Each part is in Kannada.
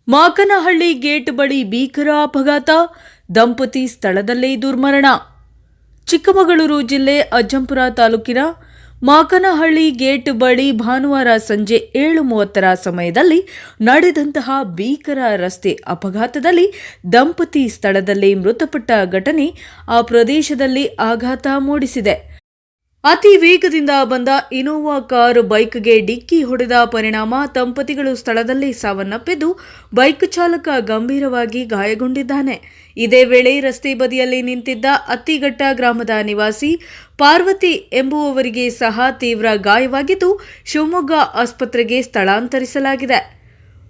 ಮಾಕನಹಳ್ಳಿ ಗೇಟ್ ಬಳಿ ಭೀಕರ ಅಪಘಾತ, ದಂಪತಿ ಸ್ಥಳದಲ್ಲೇ ದುರ್ಮರಣ. ಚಿಕ್ಕಮಗಳೂರು ಜಿಲ್ಲೆ ಅಜ್ಜಂಪುರ ತಾಲೂಕಿನ ಮಾಕನಹಳ್ಳಿ ಗೇಟ್ ಬಳಿ ಭಾನುವಾರ ಸಂಜೆ 7:30 ಸಮಯದಲ್ಲಿ ನಡೆದಂತಹ ಭೀಕರ ರಸ್ತೆ ಅಪಘಾತದಲ್ಲಿ ದಂಪತಿ ಸ್ಥಳದಲ್ಲೇ ಮೃತಪಟ್ಟ ಘಟನೆ ಆ ಪ್ರದೇಶದಲ್ಲಿ ಆಘಾತ ಮೂಡಿಸಿದೆ. ಅತಿ ವೇಗದಿಂದ ಬಂದ ಇನೋವಾ ಕಾರು ಬೈಕ್ಗೆ ಡಿಕ್ಕಿ ಹೊಡೆದ ಪರಿಣಾಮ ದಂಪತಿಗಳು ಸ್ಥಳದಲ್ಲೇ ಸಾವನ್ನಪ್ಪಿದ್ದು, ಬೈಕ್ ಚಾಲಕ ಗಂಭೀರವಾಗಿ ಗಾಯಗೊಂಡಿದ್ದಾನೆ. ಇದೇ ವೇಳೆ ರಸ್ತೆ ಬದಿಯಲ್ಲಿ ನಿಂತಿದ್ದ ಅತ್ತಿಘಟ್ಟ ಗ್ರಾಮದ ನಿವಾಸಿ ಪಾರ್ವತಿ ಎಂಬುವವರಿಗೆ ಸಹ ತೀವ್ರ ಗಾಯವಾಗಿದ್ದು, ಶಿವಮೊಗ್ಗ ಆಸ್ಪತ್ರೆಗೆ ಸ್ಥಳಾಂತರಿಸಲಾಗಿದೆ.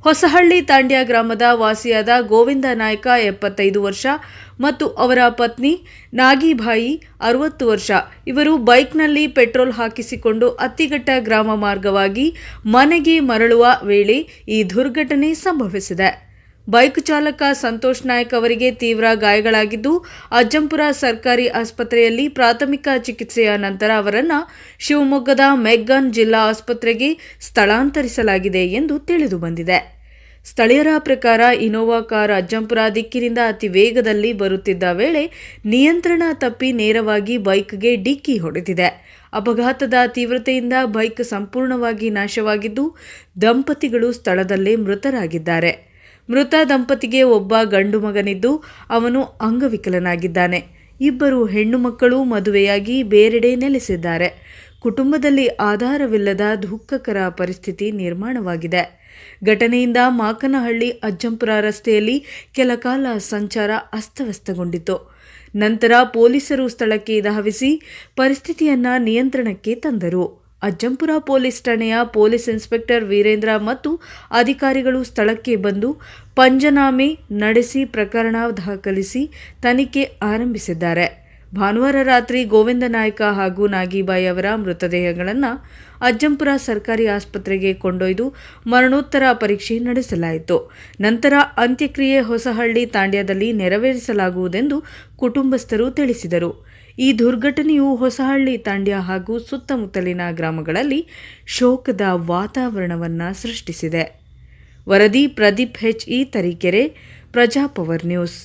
ಹೊಸಹಳ್ಳಿ ತಾಂಡ್ಯ ಗ್ರಾಮದ ವಾಸಿಯಾದ ಗೋವಿಂದ ನಾಯ್ಕ 75 ವರ್ಷ ಮತ್ತು ಅವರ ಪತ್ನಿ ನಾಗಿಬಾಯಿ 60 ವರ್ಷ ಇವರು ಬೈಕ್ನಲ್ಲಿ ಪೆಟ್ರೋಲ್ ಹಾಕಿಸಿಕೊಂಡು ಅತ್ತಿಘಟ್ಟ ಗ್ರಾಮ ಮಾರ್ಗವಾಗಿ ಮನೆಗೆ ಮರಳುವ ವೇಳೆ ಈ ದುರ್ಘಟನೆ ಸಂಭವಿಸಿದೆ. ಬೈಕ್ ಚಾಲಕ ಸಂತೋಷ್ ನಾಯ್ಕ್ ಅವರಿಗೆ ತೀವ್ರ ಗಾಯಗಳಾಗಿದ್ದು, ಅಜ್ಜಂಪುರ ಸರ್ಕಾರಿ ಆಸ್ಪತ್ರೆಯಲ್ಲಿ ಪ್ರಾಥಮಿಕ ಚಿಕಿತ್ಸೆಯ ನಂತರ ಅವರನ್ನು ಶಿವಮೊಗ್ಗದ ಮೆಗ್ಗಾನ್ ಜಿಲ್ಲಾ ಆಸ್ಪತ್ರೆಗೆ ಸ್ಥಳಾಂತರಿಸಲಾಗಿದೆ ಎಂದು ತಿಳಿದು ಬಂದಿದೆ. ಸ್ಥಳೀಯರ ಪ್ರಕಾರ ಇನೋವಾ ಕಾರ್ ಅಜ್ಜಂಪುರ ದಿಕ್ಕಿನಿಂದ ಅತಿ ವೇಗದಲ್ಲಿ ಬರುತ್ತಿದ್ದ ವೇಳೆ ನಿಯಂತ್ರಣ ತಪ್ಪಿ ನೇರವಾಗಿ ಬೈಕ್ಗೆ ಡಿಕ್ಕಿ ಹೊಡೆದಿದೆ. ಅಪಘಾತದ ತೀವ್ರತೆಯಿಂದ ಬೈಕ್ ಸಂಪೂರ್ಣವಾಗಿ ನಾಶವಾಗಿದ್ದು, ದಂಪತಿಗಳು ಸ್ಥಳದಲ್ಲೇ ಮೃತರಾಗಿದ್ದಾರೆ. ಮೃತ ದಂಪತಿಗೆ ಒಬ್ಬ ಗಂಡು ಮಗನಿದ್ದು, ಅವನು ಅಂಗವಿಕಲನಾಗಿದ್ದಾನೆ. ಇಬ್ಬರು ಹೆಣ್ಣು ಮಕ್ಕಳು ಮದುವೆಯಾಗಿ ಬೇರೆಡೆ ನೆಲೆಸಿದ್ದಾರೆ. ಕುಟುಂಬದಲ್ಲಿ ಆಧಾರವಿಲ್ಲದ ದುಃಖಕರ ಪರಿಸ್ಥಿತಿ ನಿರ್ಮಾಣವಾಗಿದೆ. ಘಟನೆಯಿಂದ ಮಾಕನಹಳ್ಳಿ ಅಜ್ಜಂಪುರ ರಸ್ತೆಯಲ್ಲಿ ಕೆಲ ಕಾಲ ಸಂಚಾರ ಅಸ್ತವ್ಯಸ್ತಗೊಂಡಿತು. ನಂತರ ಪೊಲೀಸರು ಸ್ಥಳಕ್ಕೆ ಧಾವಿಸಿ ಪರಿಸ್ಥಿತಿಯನ್ನ ನಿಯಂತ್ರಣಕ್ಕೆ ತಂದರು. ಅಜ್ಜಂಪುರ ಪೊಲೀಸ್ ಠಾಣೆಯ ಪೊಲೀಸ್ ಇನ್ಸ್ಪೆಕ್ಟರ್ ವೀರೇಂದ್ರ ಮತ್ತು ಅಧಿಕಾರಿಗಳು ಸ್ಥಳಕ್ಕೆ ಬಂದು ಪಂಚನಾಮೆ ನಡೆಸಿ ಪ್ರಕರಣ ದಾಖಲಿಸಿ ತನಿಖೆ ಆರಂಭಿಸಿದ್ದಾರೆ. ಭಾನುವಾರ ರಾತ್ರಿ ಗೋವಿಂದ ನಾಯ್ಕ ಹಾಗೂ ನಾಗಿಬಾಯಿ ಅವರ ಮೃತದೇಹಗಳನ್ನು ಅಜ್ಜಂಪುರ ಸರ್ಕಾರಿ ಆಸ್ಪತ್ರೆಗೆ ಕೊಂಡೊಯ್ದು ಮರಣೋತ್ತರ ಪರೀಕ್ಷೆ ನಡೆಸಲಾಯಿತು. ನಂತರ ಅಂತ್ಯಕ್ರಿಯೆ ಹೊಸಹಳ್ಳಿ ತಾಂಡ್ಯದಲ್ಲಿ ನೆರವೇರಿಸಲಾಗುವುದೆಂದು ಕುಟುಂಬಸ್ಥರು ತಿಳಿಸಿದರು. ಈ ದುರ್ಘಟನೆಯು ಹೊಸಹಳ್ಳಿ ತಾಂಡ್ಯ ಹಾಗೂ ಸುತ್ತಮುತ್ತಲಿನ ಗ್ರಾಮಗಳಲ್ಲಿ ಶೋಕದ ವಾತಾವರಣವನ್ನು ಸೃಷ್ಟಿಸಿದೆ. ವರದಿ ಪ್ರದೀಪ್ HE ತರೀಕೆರೆ, ಪ್ರಜಾಪವರ್ ನ್ಯೂಸ್.